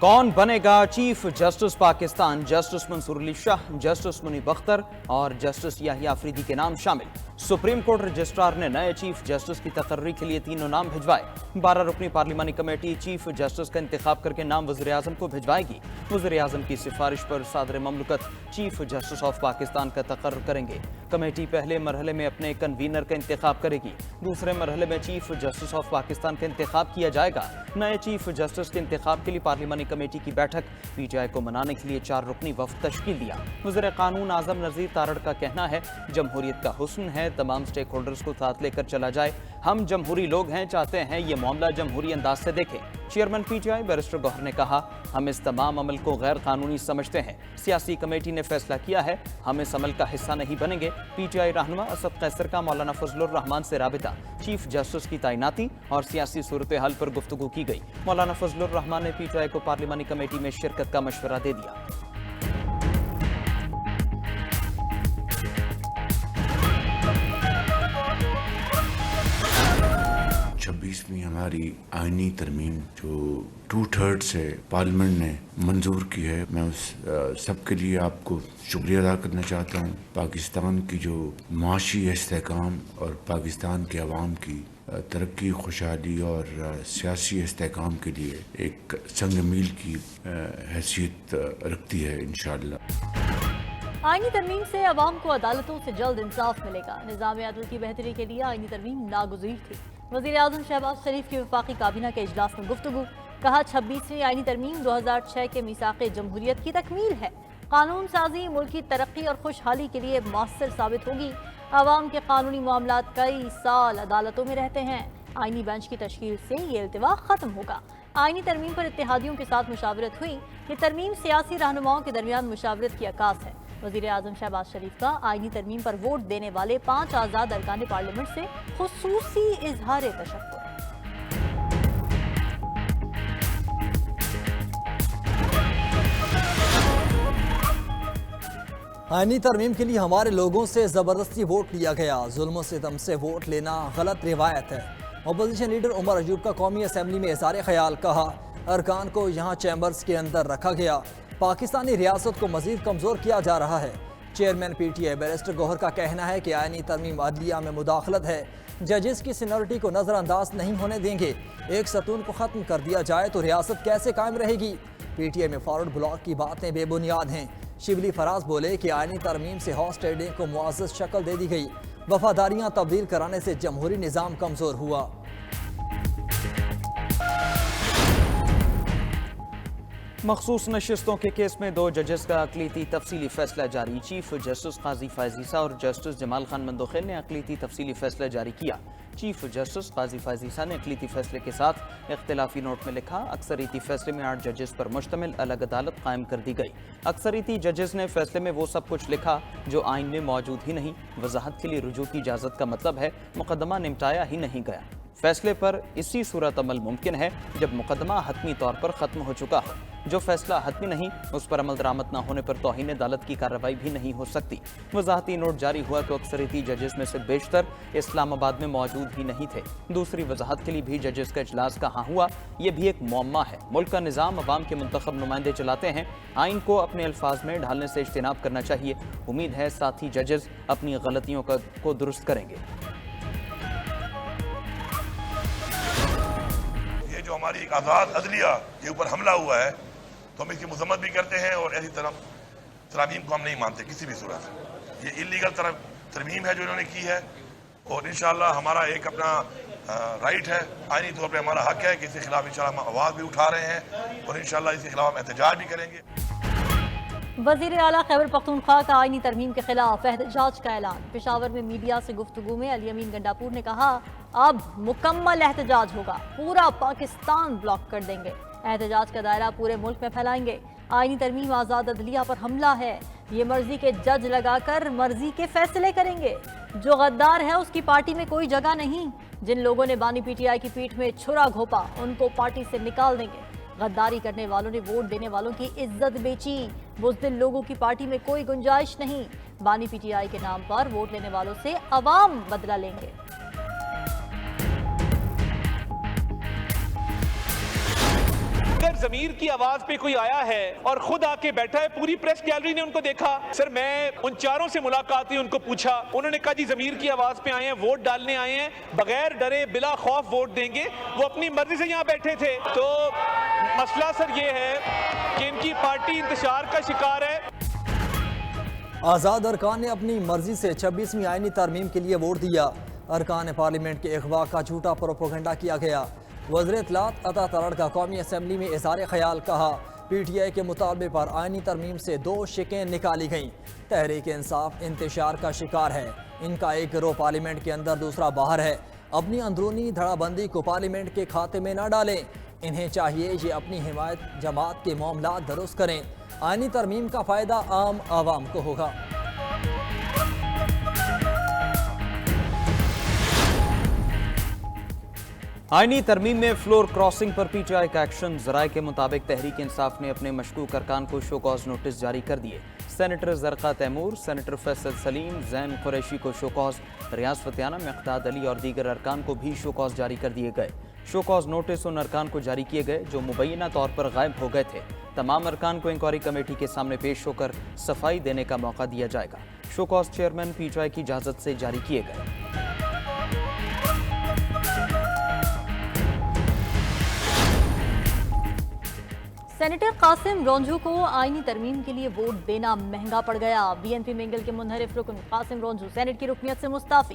कौन बनेगा chief justice Pakistan? Justice Mansoor Ali Shah, justice Muneeb Akhtar और जस्टिस याहिया अफरीदी के नाम शामिल। सुप्रीम कोर्ट रजिस्ट्रार ने नए चीफ जस्टिस की तकर्री के लिए तीनों नाम भिजवाए। 12 रुकनी पार्लिमानी कमेटी चीफ जस्टिस का इंतखाब करके नाम वज़ीर आज़म को भिजवाएगी। वज़ीर आज़म की सिफारिश पर सदर ममलकत चीफ जस्टिस ऑफ पाकिस्तान का तकर्र करेंगे। कमेटी पहले मरहले में अपने कन्वीनर का इंतखाब करेगी। दूसरे मरहले में चीफ जस्टिस ऑफ पाकिस्तान का इंतखाब किया जाएगा। नए चीफ जस्टिस के इंतखाब के लिए पार्लिमानी कमेटी की बैठक पीटीआई को मनाने के लिए 4 रुकनी वफ्द तश्कील दिया। वज़ीर कानून आज़म नज़ीर तारड़ का कहना है, जमहूरियत का हुस्न है, तमाम स्टेक होल्डर्स को साथ लेकर चला जाए। हम जमहूरी लोग हैं, चाहते हैं ये मामला जमहूरी अंदाज से देखें। चेयरमैन पीटीआई बैरिस्टर गौहर ने कहा, हम इस तमाम अमल को गैर कानूनी समझते हैं। सियासी कमेटी ने फैसला किया है, हम इस अमल का हिस्सा नहीं बनेंगे। पीटीआई रहनुमा असद कैसर का मौलाना फजलुर रहमान से राबिता, चीफ जस्टिस की तैनाती और सियासी सूरत हाल पर गुफ्तगू की गई। मौलाना फजलुर रहमान ने पीटीआई को पार्लिमानी कमेटी में शिरकत का मशवरा दे दिया। 26वीं हमारी आईनी तरमीम जो 2/3 से पार्लियामेंट ने मंजूर की है, मैं उस सब के लिए आपको शुक्रिया अदा करना चाहता हूँ। पाकिस्तान की जो माशी इस्तेहकाम और पाकिस्तान के अवाम की तरक्की, खुशहाली और सियासी इस्तेहकाम के लिए एक संग मील की हैसियत रखती है इंशाअल्लाह। आईनी तरमीम से अवाम को अदालतों से जल्द इंसाफ मिलेगा। निज़ाम अदल की बेहतरी के लिए आईनी तरमीम नागुज़ीर थी। वज़ीर आज़म शहबाज शरीफ की वफाकी काबीना के इजलास में गुफ्तगू, कहा 26वीं आईनी तरमीम 2006 के मीसाक़े जमहूरियत की तकमील है। कानून साजी मुल्क की तरक्की और खुशहाली के लिए मौसर साबित होगी। आवाम के कानूनी मामलात कई साल अदालतों में रहते हैं। आईनी बेंच की तश्कील से ये इल्तिवा ख़त्म होगा। आईनी तरमीम पर इत्तेहादियों के साथ मुशावरत हुई। ये तरमीम सियासी रहनुमाओं के दरमियान मुशावरत की अक्कास है। वज़ीर आज़म शहबाज शरीफ का आईनी तरमीम पर वोट देने वाले 5 आज़ाद अरकान पार्लियामेंट से खुसूसी इजहार तशक्कुर। आईनी तरमीम के लिए हमारे लोगों से ज़बरदस्ती वोट लिया गया। जुल्म सितम से वोट लेना गलत रिवायत है। अपोजिशन लीडर उमर अयूब का कौमी असम्बली में इज़हार ख्याल, कहा अरकान को यहाँ चैम्बर्स के अंदर रखा गया। पाकिस्तानी रियासत को मजीद कमज़ोर किया जा रहा है। चेयरमैन पीटीआई बैरिस्टर गौहर का कहना है कि आईनी तरमीम अदलिया में मुदाखलत है। जजेस की सीनियरिटी को नज़रअंदाज नहीं होने देंगे। एक सतून को ख़त्म कर दिया जाए तो रियासत कैसे कायम रहेगी? पीटीआई में फॉरवर्ड ब्लॉक की बातें बेबुनियाद हैं। शिबली फराज बोले कि आईनी तरमीम से हॉर्स ट्रेडिंग को मुआज़्ज़ज़ शक्ल दे दी गई। वफादारियाँ तब्दील कराने से जमहूरी निज़ाम कमज़ोर हुआ। मखसूस नशिस्तों के केस में 2 जजेस का अक़लीती तफसीली फैसला जारी। चीफ जस्टिस काजी फ़ायज़ और जस्टिस जमाल खान मंदोखेल ने अक़लीती तफसीली फैसला जारी किया। चीफ जस्टिस काजी फ़ायज़ ने अक़लीती फैसले के साथ इख्तिलाफी नोट में लिखा, अक्सरीती फैसले में 8 जजेस पर मुश्तमिल अलग अदालत कायम कर दी गई। अक्सरीती जजेस ने फैसले में वो सब कुछ लिखा जो आइन में मौजूद ही नहीं। वजाहत के लिए रुजू की इजाज़त का मतलब है मुकदमा निपटाया ही नहीं गया। फैसले पर इसी सूरत अमल मुमकिन है जब मुकदमा हतमी तौर पर ख़त्म हो चुका हो। जो फैसला हतमी नहीं, उस पर अमल दरामद न होने पर तौहीन अदालत की कार्रवाई भी नहीं हो सकती। वजाहती नोट जारी हुआ कि अक्सरीती जजेस में से बेशतर इस्लामाबाद में मौजूद ही नहीं थे। दूसरी वजाहत के लिए भी जजेस का इजलास कहाँ हुआ, ये भी एक मुअम्मा है। मुल्क का निज़ाम अवाम के मुंतखब नुमाइंदे चलाते हैं। आइन को अपने अल्फाज में ढालने से इज्तिनाब करना चाहिए। उम्मीद है साथी जजेस अपनी गलतियों को दुरुस्त करेंगे। जो हमारी एक आज़ाद अदलिया के ऊपर हमला हुआ है, तो हम इसकी मजम्मत भी करते हैं और ऐसी तरमीम को हम नहीं मानते किसी भी सूरत। ये इलीगल तरमीम है जो इन्होंने की है और इंशाअल्लाह हमारा एक अपना राइट है, आईनी तौर पे हमारा हक है कि इसके खिलाफ इंशाअल्लाह हम आवाज़ भी उठा रहे हैं और इंशाअल्लाह इसके खिलाफ हम एहतजाज भी करेंगे। वज़ीर आला खैबर पख्तूनख्वा का आईनी तरमीम के खिलाफ एहतजाज का ऐलान। पेशावर में मीडिया से गुफ्तगू में अली अमीन गंडापुर ने कहा, अब मुकम्मल एहतजाज होगा, पूरा पाकिस्तान ब्लॉक कर देंगे। एहतजाज का दायरा पूरे मुल्क में फैलाएंगे। आईनी तरमीम आज़ाद अदलिया पर हमला है। ये मर्जी के जज लगाकर मर्जी के फैसले करेंगे। जो गद्दार है उसकी पार्टी में कोई जगह नहीं। जिन लोगों ने बानी पीटीआई की पीठ में छुरा घोंपा, उनको पार्टी से निकाल देंगे। गद्दारी करने वालों ने वोट देने वालों की इज्जत बेची। बुज़दिल लोगों की पार्टी में कोई गुंजाइश नहीं। बानी पीटीआई के नाम पर वोट लेने वालों से अवाम बदला लेंगे। ضمیر کی آواز پہ کوئی آیا ہے اور خود آ کے بیٹھا ہے, پوری پریس گیلری نے ان کو دیکھا. سر میں ان چاروں سے ملاقات ہوئی, ان کو پوچھا, انہوں نے کہا جی ضمیر کی آواز پہ آئے ہیں, ووٹ ڈالنے آئے ہیں, بغیر ڈرے بلا خوف ووٹ دیں گے. وہ اپنی مرضی سے یہاں بیٹھے تھے. تو مسئلہ سر یہ ہے کہ ان کی پارٹی انتشار کا شکار ہے. آزاد ارکان نے اپنی مرضی سے 26ویں آئینی ترمیم کے لیے ووٹ دیا. ارکان پارلیمنٹ کے اغوا کا جھوٹا پروپیگنڈا کیا گیا. وزیر اطلاعات عطا ترڑ کا قومی اسمبلی میں اظہار خیال. کہا پی ٹی آئی کے مطالبے پر آئینی ترمیم سے 2 شقیں نکالی گئیں. تحریک انصاف انتشار کا شکار ہے. ان کا ایک گروہ پارلیمنٹ کے اندر دوسرا باہر ہے. اپنی اندرونی دھڑا بندی کو پارلیمنٹ کے کھاتے میں نہ ڈالیں. انہیں چاہیے یہ اپنی حمایت جماعت کے معاملات درست کریں. آئینی ترمیم کا فائدہ عام عوام کو ہوگا. آئینی ترمیم میں فلور کراسنگ پر پی ٹی آئی کا ایکشن. ذرائع کے مطابق تحریک انصاف نے اپنے مشکوک ارکان کو شو کاز نوٹس جاری کر دیے. سینیٹر زرقا تیمور, سینیٹر فیصل سلیم, زین قریشی کو شو کاز, ریاض فتیانہ, مقداد علی اور دیگر ارکان کو بھی شو کاز جاری کر دیے گئے. شو کاز نوٹس ان ارکان کو جاری کیے گئے جو مبینہ طور پر غائب ہو گئے تھے. تمام ارکان کو انکوائری کمیٹی کے سامنے پیش ہو کر صفائی دینے کا موقع دیا جائے گا. Show cause chairman P T I کی اجازت سے جاری کیے گئے. سینیٹر قاسم رونجھو کو آئینی ترمیم کے لیے ووٹ دینا مہنگا پڑ گیا. بی این پی منگل کے منحرف رکن قاسم رونجھو سینیٹ کی رکنیت سے مستعفی.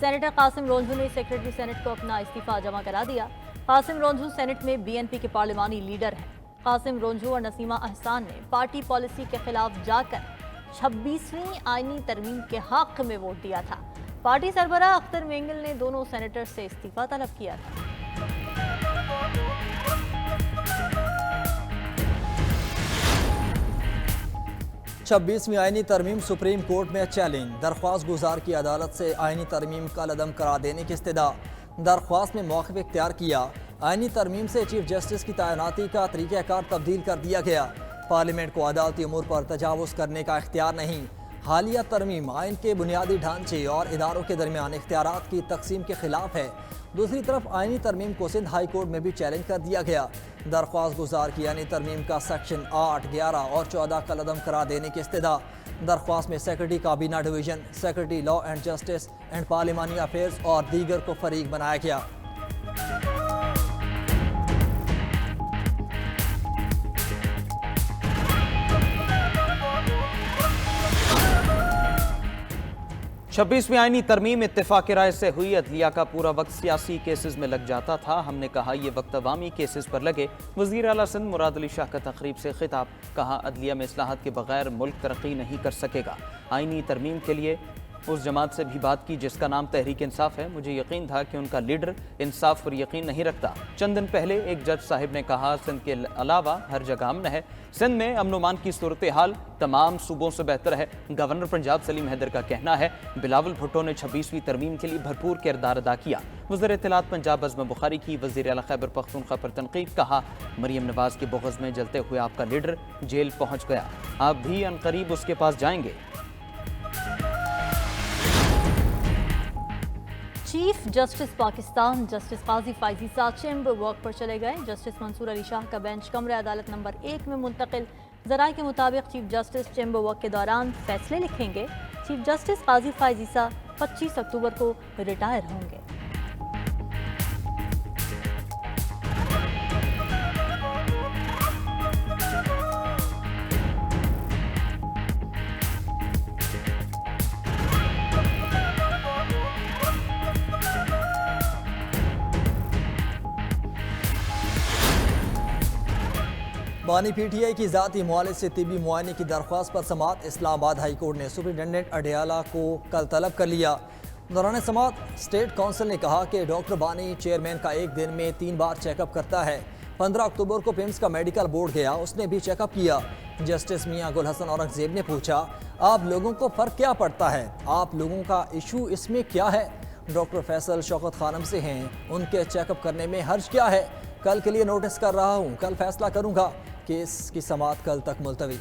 سینیٹر قاسم رونجھو نے سیکرٹری سینیٹ کو اپنا استعفیٰ جمع کرا دیا. قاسم رونجھو سینیٹ میں بی این پی کے پارلیمانی لیڈر ہیں. قاسم رونجھو اور نسیمہ احسان نے پارٹی پالیسی کے خلاف جا کر 26ویں آئینی ترمیم کے حق میں ووٹ دیا تھا. پارٹی سربراہ اختر مینگل نے دونوں سینیٹر سے استعفیٰ طلب کیا تھا. 26ویں آئینی ترمیم سپریم کورٹ میں چیلنج. درخواست گزار کی عدالت سے آئینی ترمیم کا عدم کرا دینے کی استدعا. درخواست میں موقف اختیار کیا. آئینی ترمیم سے چیف جسٹس کی تعیناتی کا طریقہ کار تبدیل کر دیا گیا. پارلیمنٹ کو عدالتی امور پر تجاوز کرنے کا اختیار نہیں. حالیہ ترمیم آئین کے بنیادی ڈھانچے اور اداروں کے درمیان اختیارات کی تقسیم کے خلاف ہے. دوسری طرف آئینی ترمیم کو سندھ ہائی کورٹ میں بھی چیلنج کر دیا گیا. درخواست گزار کی آئینی ترمیم کا سیکشن 8, 11 اور 14 کا عدم کرا دینے کی استدعا. درخواست میں سیکرٹری کابینہ division, secretary law and justice and پارلیمانی افیئرز اور دیگر کو فریق بنایا گیا. چھبیسویں آئینی ترمیم اتفاق رائے سے ہوئی. عدلیہ کا پورا وقت سیاسی کیسز میں لگ جاتا تھا. ہم نے کہا یہ وقت عوامی کیسز پر لگے. وزیر اعلیٰ سندھ مراد علی شاہ کا تقریب سے خطاب. کہا عدلیہ میں اصلاحات کے بغیر ملک ترقی نہیں کر سکے گا. آئینی ترمیم کے لیے اس جماعت سے بھی بات کی جس کا نام تحریک انصاف ہے. مجھے یقین تھا کہ ان کا لیڈر انصاف پر یقین نہیں رکھتا. چند دن پہلے ایک جج صاحب نے کہا سندھ کے علاوہ ہر جگہ امن ہے. سندھ میں امن و امان کی صورتحال تمام صوبوں سے بہتر ہے. گورنر پنجاب سلیم حیدر کا کہنا ہے. بلاول بھٹو نے 26ویں ترمیم کے لیے بھرپور کردار ادا کیا. وزیر اطلاعات پنجاب عزم بخاری کی وزیر اعلیٰ خیبر پختونخوا پر تنقید. کہا مریم نواز کے بغض میں جلتے ہوئے آپ کا لیڈر جیل پہنچ گیا. آپ بھی عنقریب اس کے پاس جائیں گے. چیف جسٹس پاکستان جسٹس قاضی فائز عیسیٰ چیمبر ورک پر چلے گئے. جسٹس منصور علی شاہ کا بینچ کمرہ عدالت نمبر 1 میں منتقل. ذرائع کے مطابق چیف جسٹس چیمبر ورک کے دوران فیصلے لکھیں گے. چیف جسٹس قاضی فائز عیسیٰ 25 اکتوبر کو ریٹائر ہوں گے. بانی پی ٹی آئی کی ذاتی معالج سے طبی معائنے کی درخواست پر سماعت. اسلام آباد ہائی کورٹ نے سپرنٹینڈنٹ اڈیالہ کو کل طلب کر لیا. دوران سماعت اسٹیٹ کونسل نے کہا کہ ڈاکٹر بانی چیئرمین کا ایک دن میں 3 بار چیک اپ کرتا ہے. 15 اکتوبر کو پیمز کا میڈیکل بورڈ گیا, اس نے بھی چیک اپ کیا. جسٹس میاں گل حسن اورنگزیب نے پوچھا آپ لوگوں کو فرق کیا پڑتا ہے, آپ لوگوں کا ایشو اس میں کیا ہے؟ ڈاکٹر فیصل شوکت خانم سے ہیں, ان کے چیک اپ کرنے میں حرج کیا ہے؟ کل کے لیے نوٹس کر رہا ہوں, کل فیصلہ کروں گا. کیس کی سماعت کل تک ملتوی.